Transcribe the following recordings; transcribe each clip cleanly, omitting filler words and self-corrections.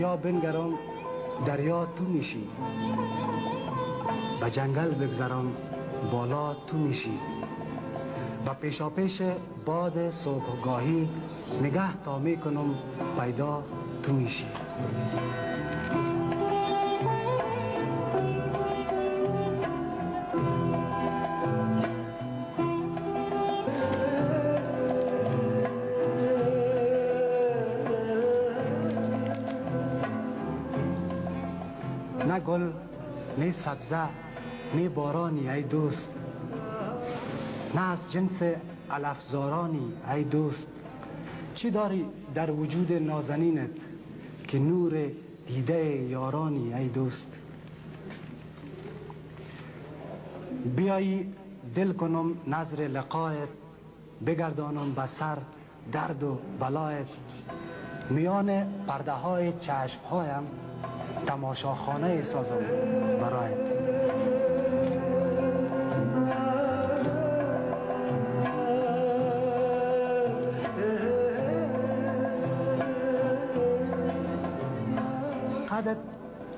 دریا بنگرم دریا تو میشی، به جنگل بگذرم بالا تو میشی، و پیشا پیش باد صبحگاهی نگه تا میکنم پیدا تو میشی. نه گل، نه سبزه، نه بارانی ای دوست، نه از جنس علفزارانی ای دوست. چی داری در وجود نازنینت که نور دیده یارانی ای دوست؟ بیایی دل کنم نظر لقایت، بگردانم به سر درد و بلایت، میان پرده های چشم هایم تماشاخانه سازم برایت. قدت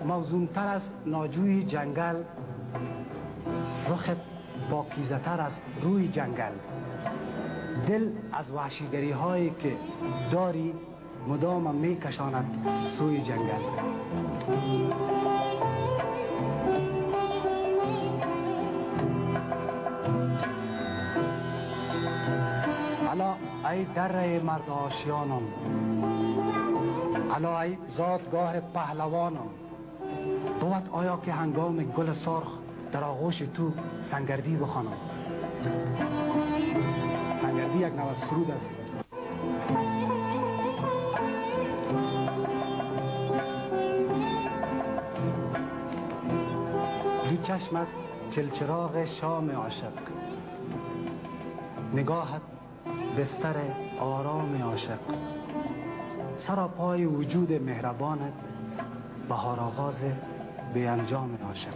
موزونتر از ناجوی جنگل، رخت پاکیزتر از روی جنگل، دل از وحشیگری هایی که داری مدام می کشاند سوی جنگل. الا ای دره مرد آشیانم، الا ای زادگاه پهلوانم، بود آیا که هنگام گل سرخ در آغوش تو سنگردی بخوانم؟ سنگردی یک نوع سرود است. دو چشمت چلچراغ شام عاشق، نگاهت بستر آرام عاشق، سراپای وجود مهربانت بهار آغاز به انجام عاشق.